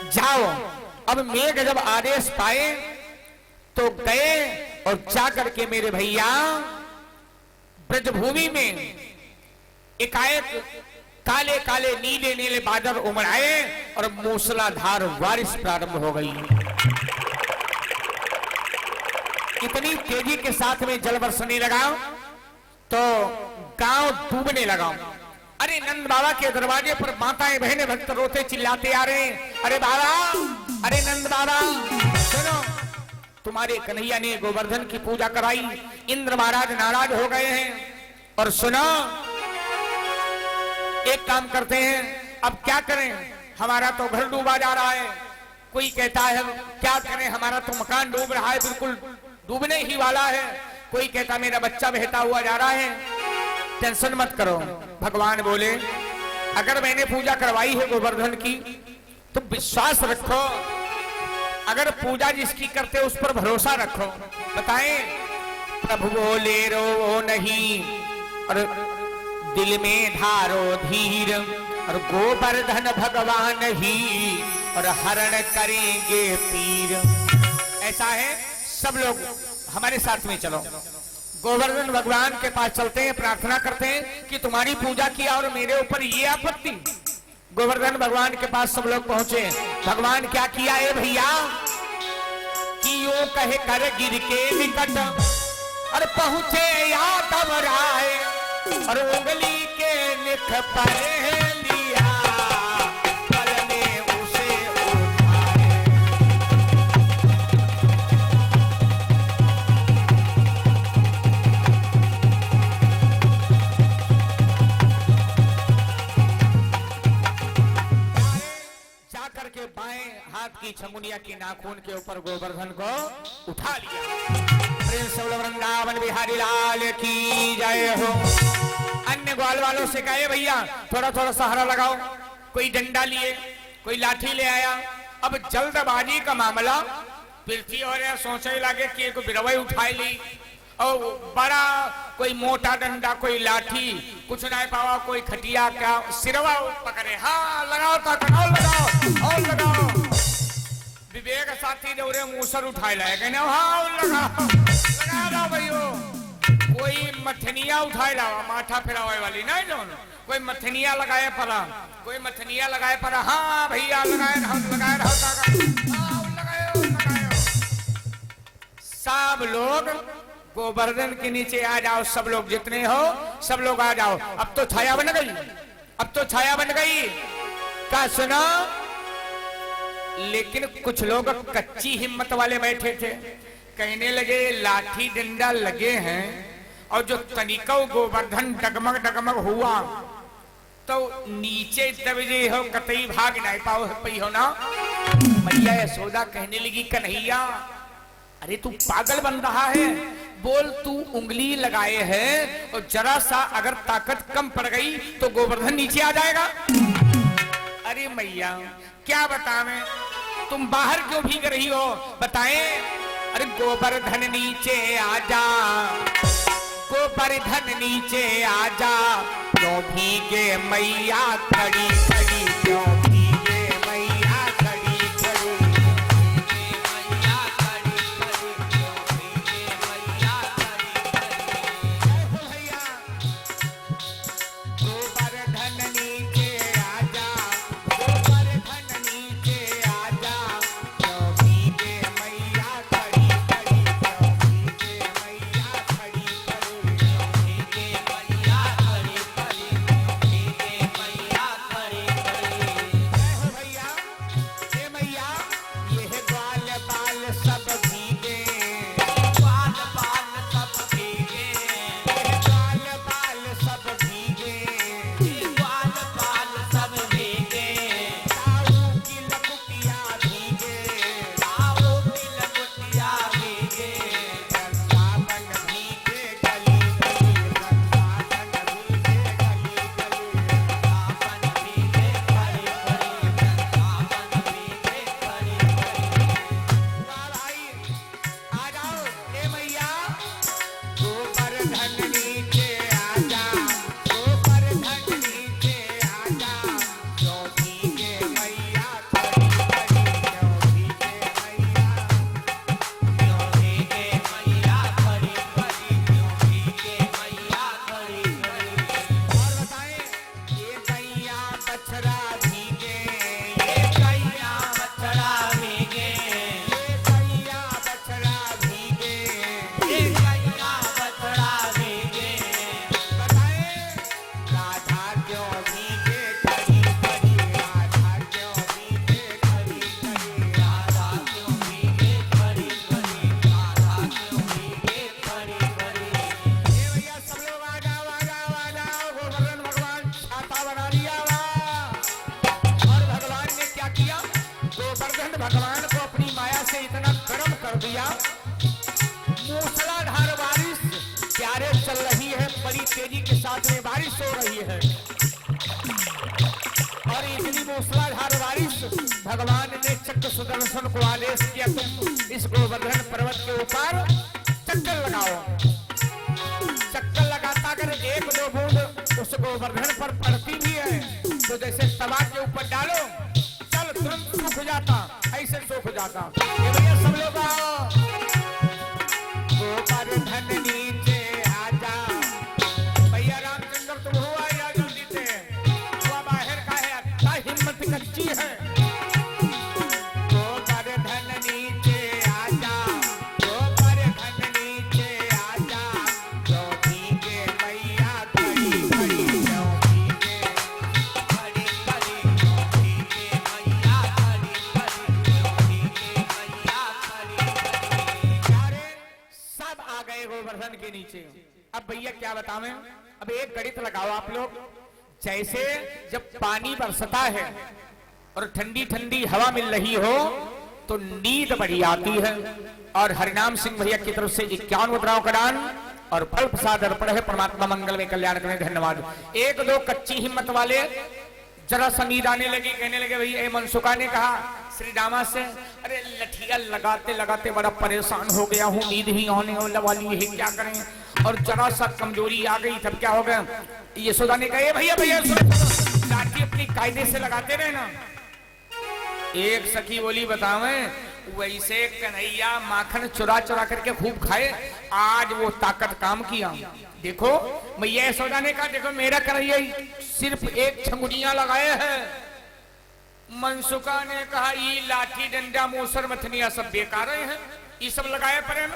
जाओ, अब मेघ जब आदेश पाए तो गए और जाकर के मेरे भैया ब्रजभूमि में एकाएक काले काले नीले नीले बादल उमड़ाए और मूसलाधार बारिश प्रारंभ हो गई। इतनी तेजी के साथ में जल बरसने लगा तो गांव डूबने लगा। अरे नंद बाबा के दरवाजे पर माताएं बहनें भक्त रोते चिल्लाते आ रहे हैं, अरे बाबा, अरे नंद बाबा सुनो, तुम्हारे कन्हैया ने गोवर्धन की पूजा कराई, इंद्र महाराज नाराज हो गए हैं। और सुनो, एक काम करते हैं, अब क्या करें, हमारा तो घर डूबा जा रहा है। कोई कहता है क्या करें, हमारा तो मकान डूब रहा है, बिल्कुल डूबने ही वाला है। कोई कहता मेरा बच्चा बहता हुआ जा रहा है। टेंशन मत करो, भगवान बोले अगर मैंने पूजा करवाई है गोवर्धन की तो विश्वास रखो, अगर पूजा जिसकी करते उस पर भरोसा रखो। बताएं, प्रभु बोले रो नहीं और दिल में धारो धीर, और गोवर्धन भगवान ही और हरण करेंगे पीर। ऐसा है, सब लोग हमारे साथ में चलो, गोवर्धन भगवान के पास चलते हैं, प्रार्थना करते हैं कि तुम्हारी पूजा किया और मेरे ऊपर ये आपत्ति। गोवर्धन भगवान के पास सब लोग पहुंचे। भगवान क्या किया है भैया कि यूं कहे कर गिर के निकट और पहुंचे यादव राय, और उंगली के निख पर लिया पल में उसे उठाए। जाकर के बाएं हाथ की छमुनिया की नाखून के ऊपर गोवर्धन को उठा लिया। वृंदावन बिहारी लाल की जय हो। अन्य ग्वाल वालों से कहे भैया थोड़ा थोड़ा सहारा लगाओ, कोई डंडा लिए, कोई लाठी ले आया। अब जल्दबाजी का मामला, पृथ्वी और सोचे लगे कि एक बिरवई उठाई ली, और बड़ा कोई मोटा डंडा, कोई लाठी, कुछ नहीं पावा, कोई खटिया क्या सिरवा पकड़े, हाँ लगाओ तो लगाओ, लगाओ और लगाओ। विवेक साथी दौरे मूसर उठाए लाए कहने हाँ लगा लो भैयो कोई मथनिया उठाए लावा माथा फिरावे वाली ना जो कोई मथनिया लगाए पड़ा कोई मथनिया लगाए पड़ा हाँ भैया लगाए सब लोग गोवर्धन के नीचे आ जाओ सब लोग जितने हो सब लोग आ जाओ अब तो छाया बन गई अब तो छाया बन गई क्या सुना लेकिन कुछ लोग कच्ची हिम्मत वाले बैठे थे कहने लगे लाठी डंडा लगे हैं और जो तनिको गोवर्धन डगमग डगमग हुआ तो नीचे दबे हो कतई भाग नहीं पाओ पई हो ना मैया यशोदा कहने लगी कन्हैया अरे तू पागल बन रहा है बोल तू उंगली लगाए है और जरा सा अगर ताकत कम पड़ गई तो गोवर्धन नीचे आ जाएगा। अरे मैया क्या बतावें तुम बाहर क्यों भीग रही हो बताएं। अरे गोवर्धन नीचे आजा गोवर्धन नीचे आजा क्यों भीगे मैया खड़ी खड़ी क्यों भीगे मैया खड़ी खड़ी मैया खड़ी खड़ी क्यों भीगे मैया खड़ी खड़ी भैया गोवर्धन नीचे आजा गोवर्धन नीचे आजा क्यों भीगे मैया खड़ी खड़ी क्यों भीगे मैया खड़ी खड़ी क्यों भीगे मैया खड़ी खड़ी भीगे मैया खड़ी खड़ी जय हो भैया हे मैया ये बाल बाल सब भीगे बाल बाल सब भीगे बाल बाल सब भीगे बाल बाल सब भीगे ताऊ की लकुटिया भीगे ताऊ की लकुटिया भीगे सावन भीगे गली गली सावन भीगे गली गली सावन भीगे खड़ी खड़ी सावन भीगे खड़ी खड़ी भाई आ जाओ ए मैया गोवर्धन नीचे आजा गोवर्धन नीचे आजा क्यों भीगे मैया खड़ी खड़ी क्यों भीगे मैया क्यों भीगे मैया खड़ी खड़ी क्यों भीगे मैया खड़ी खड़ी और बताएं ये गैया बछड़ा भीगे ये गैया बछड़ा भीगे ये गैया बछड़ा भीगे ये गैया बछड़ा भीगे बताएं राधा क्यों भीगे खड़ी खड़ी राधा क्यों भीगे खड़ी खड़ी राधा क्यों भीगे खड़ी खड़ी राधा क्यों भीगे खड़ी खड़ी ये भैया सब लोग आ जाओ गोवर्धन भगवान छाता बना लिया और भगवान ने क्या किया गोवर्धन भगवान को अपनी माया से इतना गर्म कर दिया मूसलाधार बारिश प्यारे चल रही है बड़ी तेजी के साथ में बारिश हो रही है और इतनी मूसलाधार बारिश भगवान ने चक्र सुदर्शन को आदेश किया तुम इस गोवर्धन पर्वत के ऊपर चक्कर लगाओ चक्कर लगाता अगर एक दो बूंद उस गोवर्धन पर पड़ती भी है तो जैसे तवा के ऊपर डालो चल तुरंत सूख जाता ऐसे सूख जाता। ये भैया सब लोग आओ गोवर्धन नीचे आजा भैया रामचंद्र तुम हुआ या जो जीते हुआ बाहर का है क्या हिम्मत कच्ची है। गोवर्धन नीचे आजा गोवर्धन नीचे आजा क्यों भीगे मैया खड़ी खड़ी क्यों भीगे खड़ी खड़ी क्यों भीगे मैया खड़ी खड़ी क्यों भीगे मैया खड़ी खड़ी प्यारे सब आ गए गोवर्धन के नीचे। अब भैया क्या बतावें अब एक गणित लगाओ आप लोग जैसे जब पानी बरसता है और ठंडी ठंडी हवा मिल रही हो तो नींद बड़ी आती है और हरिनाम सिंह भैया की तरफ से 51 मुद्राओं का दान और फल प्रसाद अर्पण है परमात्मा मंगल में कल्याण करें धन्यवाद। एक दो कच्ची हिम्मत वाले जरा सा नींद आने लगी कहने लगे भैया मनसुखा ने कहा श्री रामा से अरे लठिया लगाते लगाते बड़ा परेशान हो गया हूँ नींद ही आने वाली है क्या करें और जरा सा कमजोरी आ गई तब क्या हो गया। यशोदा ने कहा भैया भैया लाठी अपनी कायदे से लगाते रहे ना एक सखी बोली बतावे, वैसे कन्हैया माखन चुरा चुरा करके खूब खाए, आज वो ताकत काम किया। देखो मैया यशोदा ने कहा, देखो मेरा कन्हैया सिर्फ एक छंगुनिया लगाए है। मनसुका ने कहा, ये लाठी डंडा मूसर मथनिया सब बेकार है, ये सब लगाए पड़े।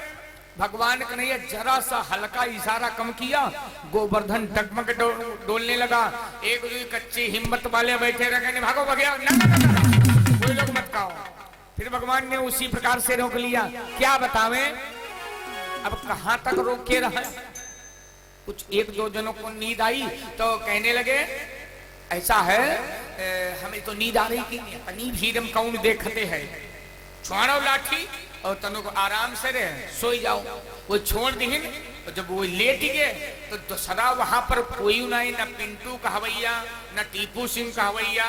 भगवान कन्हैया जरा सा हल्का इशारा कम किया, गोवर्धन डगमग डोलने लगा। एक दूसरे कच्ची हिम्मत वाले बैठे रह गए, भागो भगया, कोई लोग मत खाओ। फिर भगवान ने उसी प्रकार से रोक लिया। क्या बतावें, अब कहां तक रोक के रहा। कुछ एक दो जनों को नींद आई तो कहने लगे, ऐसा है हमें तो नींद आ रही कि अपनी भीड़म कौन देखते हैं, छोड़ो लाठी और तनु को आराम से रहे, सोई जाओ। वो छोड़ दी, तो जब वो लेट गए तो दूसरा वहां पर कोई नहीं, न पिंटू कहवैया, न टीपू सिंह कहवैया,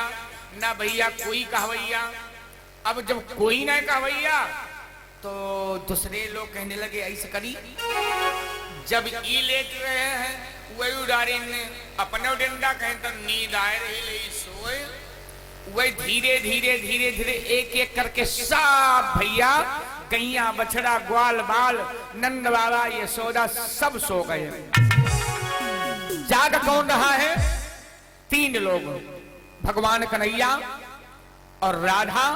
न भैया कोई कहवैया। अब जब कोई नहीं कहवैया तो दूसरे लोग कहने लगे, ऐसे करी, जब ई लेट रहे हैं वही उड़ारी ने अपने डंडा कहें तो नींद आए रही, सोए वही धीरे धीरे धीरे धीरे एक एक करके सब भैया गैया बछड़ा ग्वाल बाल नंद बाबा यशोदा सब सो गए। जाग कौन रहा है? 3 लोग, भगवान कन्हैया और राधा,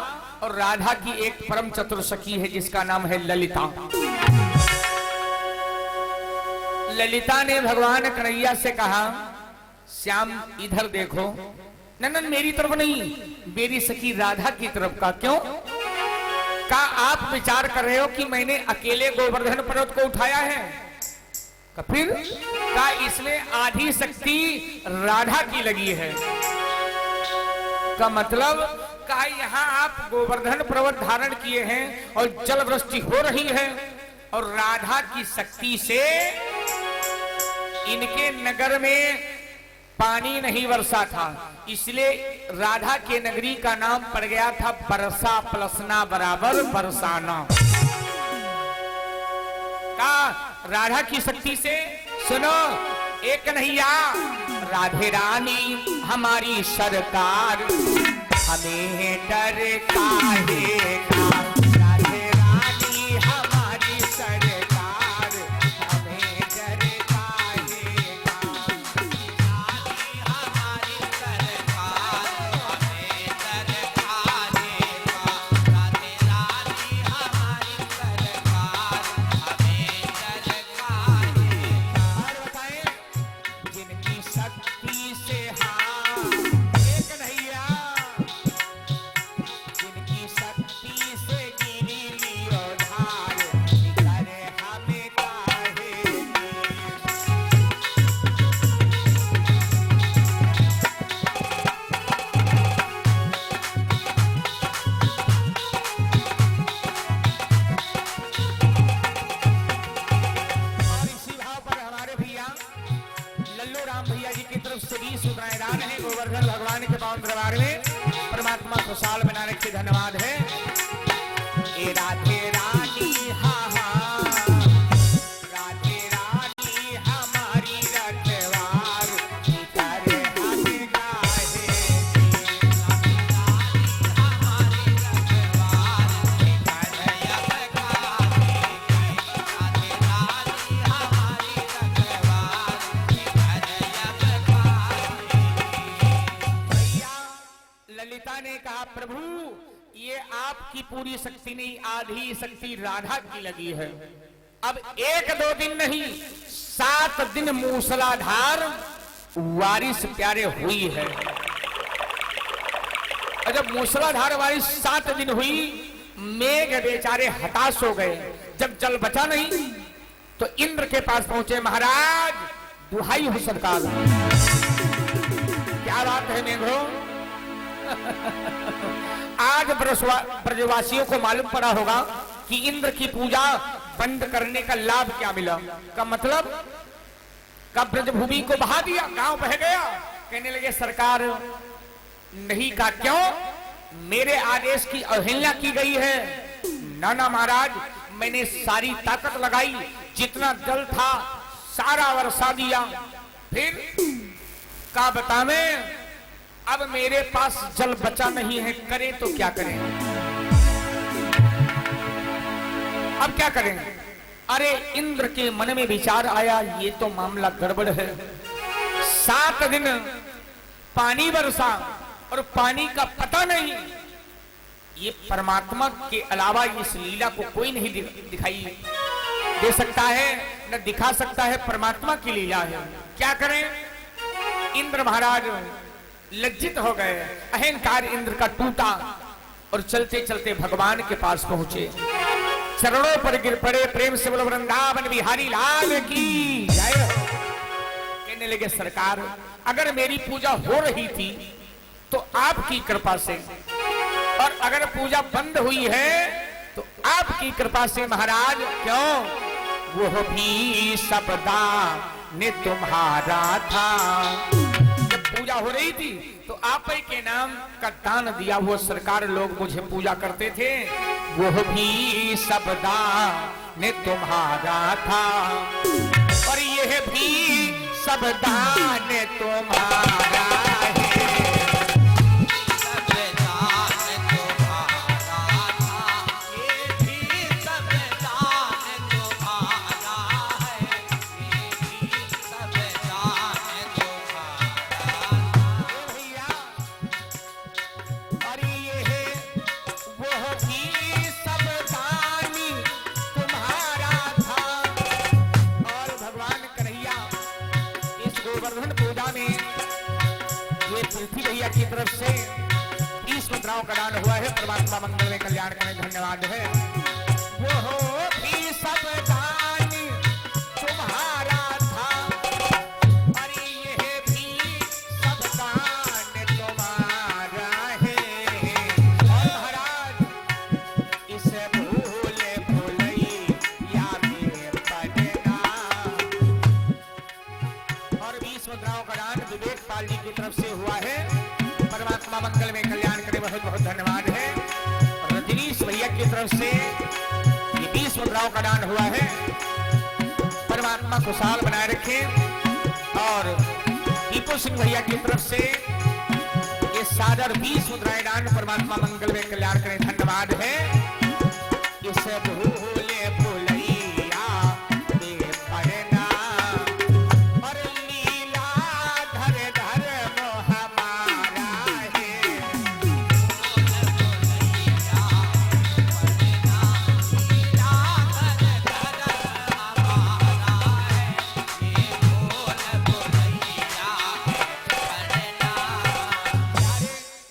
और राधा की एक परम चतुर सखी है जिसका नाम है ललिता। ललिता ने भगवान कन्हैया से कहा, श्याम इधर देखो। नंदन मेरी तरफ नहीं, मेरी सखी राधा की तरफ का। क्यों? का आप विचार कर रहे हो कि मैंने अकेले गोवर्धन पर्वत को उठाया है? का फिर का इसमें आधी शक्ति राधा की लगी है। का मतलब का यहाँ आप गोवर्धन पर्वत धारण किए हैं और जल वृष्टि हो रही है, और राधा की शक्ति से इनके नगर में पानी नहीं बरसा था, इसलिए राधा के नगरी का नाम पड़ गया था बरसा प्लसना बराबर बरसाना। का राधा की शक्ति से सुनो, एक कन्हैया राधे रानी हमारी सरकार, हमें डर काहे का। राधे रानी हमारी सरकार, हमें डर काहे का। हमारी सरकार, हमें डर काहे का। राधे रानी हमारी सरकार, हमें डर काहे का। और बताएं, जिनकी शक्ति से हाँ एक कन्हैया, जिनकी शक्ति से गिरी लियो धार, करे हमें काहे की। और इसी भाव पर हमारे भैया लल्लू राम भैया जी की तरफ से 20 उतरायदान है गोवर्धन भगवान के पावन दरबार में। परमात्मा खुशहाल बनाने के धन्यवाद है। ए राधे रानी हाँ हाँ, राधे रानी हमारी रखवार, करे हमें काहे की। हमारी रखवार, करे अब काहे की। राधे रानी हमारी रखवार, करे अब काहे की। भैया ललिता ने कहा, प्रभु ये आपकी पूरी शक्ति नहीं, आधी शक्ति राधा की लगी है। अब 1-2 दिन नहीं, 7 दिन मूसलाधार बारिश प्यारे हुई है। और जब मूसलाधार बारिश 7 दिन हुई, मेघ बेचारे हताश हो गए। जब जल बचा नहीं तो इंद्र के पास पहुंचे, महाराज दुहाई हो सरकार। क्या बात है मेघो? आज ब्रजवासियों को मालूम पड़ा होगा कि इंद्र की पूजा बंद करने का लाभ क्या मिला। का मतलब का ब्रजभूमि को बहा दिया, गांव बह गया। कहने लगे सरकार नहीं। का क्यों? मेरे आदेश की अवहेलना की गई है। ना महाराज, मैंने सारी ताकत लगाई, जितना जल था सारा वर्षा दिया। फिर का बतावे, अब मेरे पास जल बचा नहीं है, करें तो क्या करें? अब क्या करें? अरे इंद्र के मन में विचार आया, ये तो मामला गड़बड़ है। 7 दिन पानी बरसा और पानी का पता नहीं। ये परमात्मा के अलावा इस लीला को कोई नहीं दिखाई दे सकता है, न दिखा सकता है। परमात्मा की लीला है। क्या करें? इंद्र महाराज लज्जित हो गए, अहंकार इंद्र का टूटा और चलते चलते भगवान के पास पहुंचे, चरणों पर गिर पड़े, प्रेम से बोलो वृंदावन बिहारी लाल की जय हो। कहने लगे सरकार, अगर मेरी पूजा हो रही थी तो आपकी कृपा से, और अगर पूजा बंद हुई है तो आपकी कृपा से महाराज। क्यों? वो भी सबदा ने तुम्हारा था। जब पूजा हो रही थी तो आप ही के नाम का दान दिया हुआ सरकार लोग मुझे पूजा करते थे। वो भी सबदा ने तुम्हारा था, और यह भी सबदा ने तुम्हारा है। की तरफ से 20 मुद्राओं का दान हुआ है। परमात्मा मंगल में कल्याण करें, धन्यवाद है। वो भी सब दान तुम्हारा था, और यह भी सब दान तुम्हारा है। और महाराज इसे भूले भूलैया में पड़ना। और 20 मुद्राओं का दान विवेक पाल जी की तरफ से हुआ है। परमात्मा मंगल में कल्याण करे, बहुत बहुत धन्यवाद है। और रजनीश भैया की तरफ से ये 20 मुद्राओं का दान हुआ है। परमात्मा खुशहाल बनाए रखे। और दीपू सिंह भैया की तरफ से ये सादर 20 मुद्राएं दान, परमात्मा मंगल में कल्याण करे, धन्यवाद है। इसे भूले भूलैया में पड़ना, और लीला धर धर हमारा है।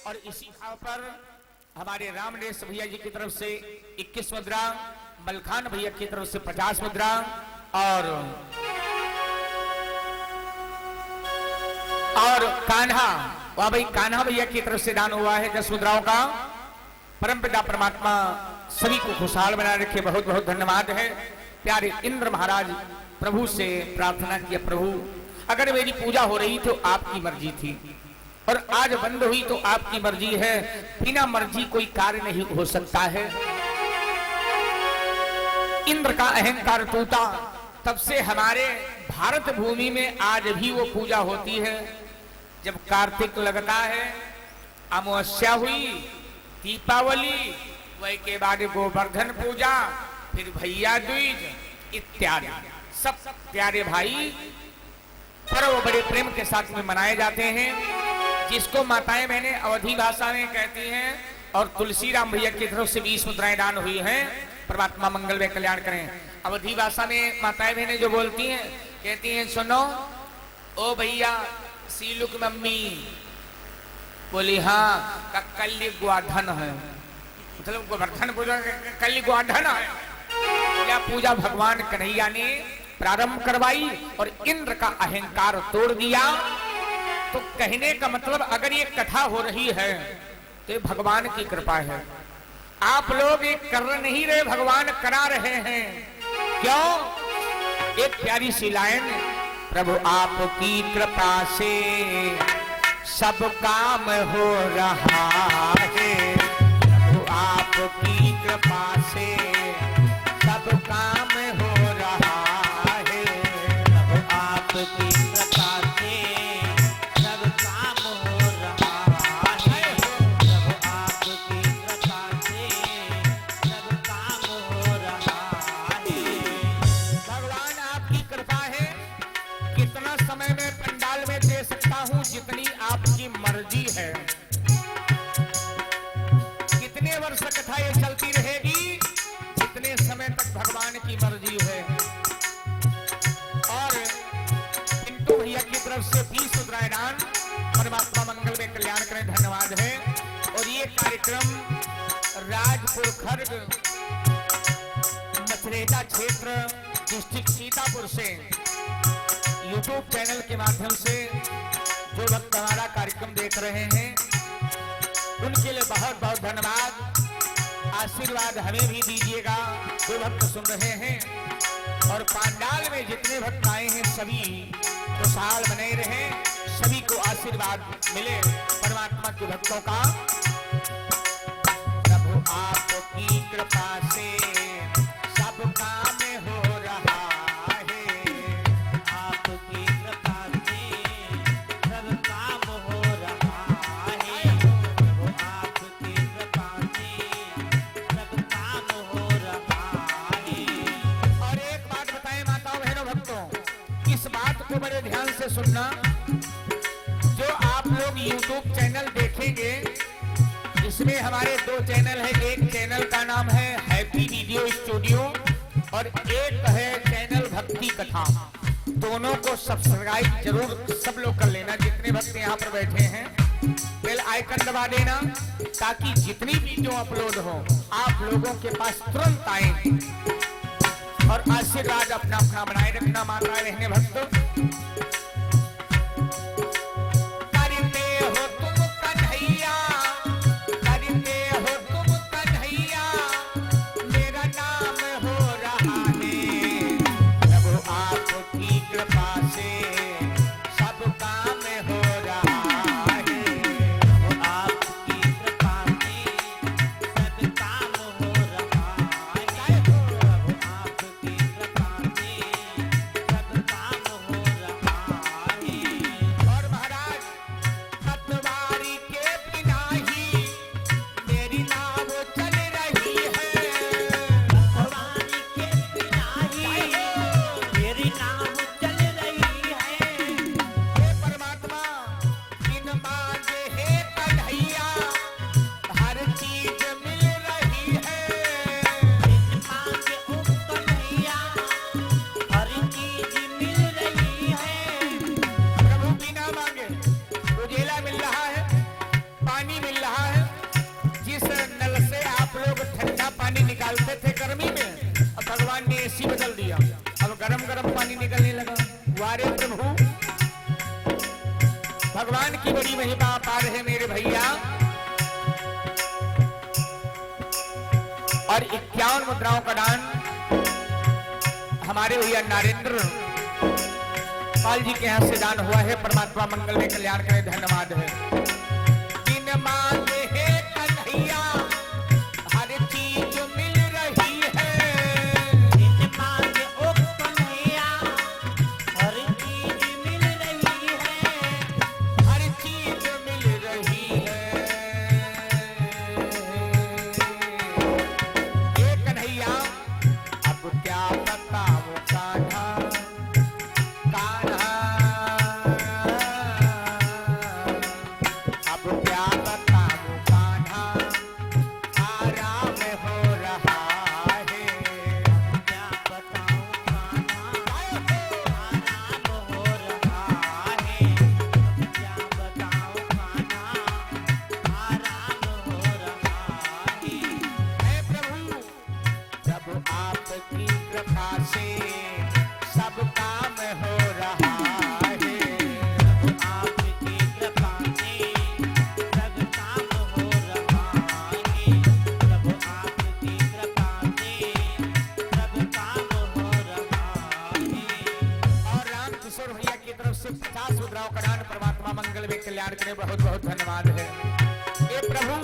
और इसी भाव पर हमारे रामनेश भैया जी की तरफ से 21 मुद्रा, मलखान भैया की तरफ से 50 मुद्रा, और कान्हा, वाह भाई कान्हा भैया की तरफ से दान हुआ है 10 मुद्राओं का। परमपिता परमात्मा सभी को खुशहाल बनाए रखे, बहुत बहुत धन्यवाद है। प्यारे इंद्र महाराज प्रभु से प्रार्थना किया, प्रभु अगर मेरी पूजा हो रही तो आपकी मर्जी थी, और आज बंद हुई तो आपकी मर्जी है। बिना मर्जी कोई कार्य नहीं हो सकता है। इंद्र का अहंकार टूटा, तब से हमारे भारत भूमि में आज भी वो पूजा होती है। जब कार्तिक लगता है, अमावस्या हुई, दीपावली, वही के बाद गोवर्धन पूजा, फिर भैया दूज इत्यादि सब प्यारे भाई पर्व बड़े प्रेम के साथ में मनाए जाते हैं, जिसको माताएं बहनें अवधी भाषा में कहती हैं। और तुलसीराम भैया की तरफ से 20 मुद्राएं दान हुई हैं। परमात्मा मंगल में कल्याण करें। अवधी भाषा में माताएं बहनें जो बोलती हैं, कहती हैं सुनो ओ भैया सीलू की मम्मी बोली, हाँ कल गोवर्धन है, मतलब गोवर्धन पूजा कल गोवर्धन है। यह पूजा भगवान कन्हैया ने प्रारंभ करवाई और इंद्र का अहंकार तोड़ दिया। तो कहने का मतलब अगर ये कथा हो रही है तो ये भगवान की कृपा है। आप लोग ये कर नहीं रहे, भगवान करा रहे हैं। क्यों? एक प्यारी सी लाइन, प्रभु आपकी कृपा से सब काम हो रहा है। प्रभु आपकी कृपा से सब काम हो रहा है। प्रभु आपकी कृपा से सब काम हो रहा है। कितने वर्ष कथा ये चलती रहेगी, जितने समय तक भगवान की मर्जी है। और पिंटू भैया की तरफ से 20 रुद्राय दान, परमात्मा मंगल में कल्याण करें, धन्यवाद है। और ये कार्यक्रम राजपुर खर्ग मचरेटा क्षेत्र डिस्ट्रिक्ट सीतापुर से यूट्यूब चैनल के माध्यम से जो भक्त हमारा कार्यक्रम देख रहे हैं उनके लिए बहुत बहुत धन्यवाद। आशीर्वाद हमें भी दीजिएगा जो भक्त सुन रहे हैं। और पांडाल में जितने भक्त आए हैं सभी खुशहाल बने रहे, सभी को आशीर्वाद मिले परमात्मा के भक्तों का। प्रभु आपकी कृपा से सब काम हो रहा है, आपकी कृपा से सब काम हो रहा है। प्रभु आपकी कृपा से सब काम हो रहा है। और एक बात बताएं माताओं बहनों भक्तों, इस बात को बड़े ध्यान से सुनना। जो आप लोग YouTube चैनल देखेंगे, इसमें हमारे 2 चैनल है। एक चैनल का नाम है हैप्पी वीडियो स्टूडियो और एक है चैनल भक्ति कथा। दोनों को सब्सक्राइब जरूर सब लोग कर लेना, जितने भक्त यहाँ पर बैठे हैं। बेल आइकन दबा देना ताकि जितनी वीडियो अपलोड हो आप लोगों के पास तुरंत आए। और आशीर्वाद अपना अपना बनाए रखना माता रहने भक्तों। करते हो तुम कन्हैया, करते हो तुम कन्हैया, मेरा नाम हो रहा है। प्रभु आपकी कृपा से सब काम हो रहा है। प्रभु आपकी कृपा से सब काम हो रहा है। प्रभु आपकी कृपा से सब काम हो रहा है। और महाराज पतवारी के बिना ही मेरी नाव चल रही है। भगवान के बिना ही मेरी नाव चल रही है। हे परमात्मा बिन मांगे हे कन्हैया हर चीज मिल रही है। बिन मांगे ओ कन्हैया हर चीज मिल रही है। प्रभु बिना मांगे उजेला मिल रहा है, पानी मिल रहा है। जिस नल से आप लोग ठंडा पानी निकालते थे गर्मी में, अब भगवान ने एसी बदल दिया, अब गरम गरम पानी निकलने लगा। वारे प्रभु, भगवान की बड़ी महिमा अपार है मेरे भैया। और 51 मुद्राओं का दान हमारे भैया नरेंद्र पाल जी के यहाँ से दान हुआ है। परमात्मा मंगल में कल्याण करें, धन्यवाद है। बिन मांगे हे कन्हैया हर चीज मिल रही है। बिन मांगे ओ कन्हैया हर चीज मिल रही है। हर चीज मिल रही है। हे कन्हैया अब क्या बताऊं कान्हा, कान्हा अब क्या बताऊं कान्हा, आराम हो रहा है। क्या बताऊं कान्हा आराम हो रहा है। क्या बताऊं कान्हा आराम हो रहा है। हे प्रभु जब आपकी कृपा से सब काम हो रहा है। प्रभु आपकी कृपा से सब काम हो रहा है। प्रभु आपकी कृपा से सब काम हो रहा है। और राम किशोर भैया की तरफ से 50 मुद्राओं का दान, परमात्मा मंगल में कल्याण करे, बहुत बहुत धन्यवाद है। हे प्रभु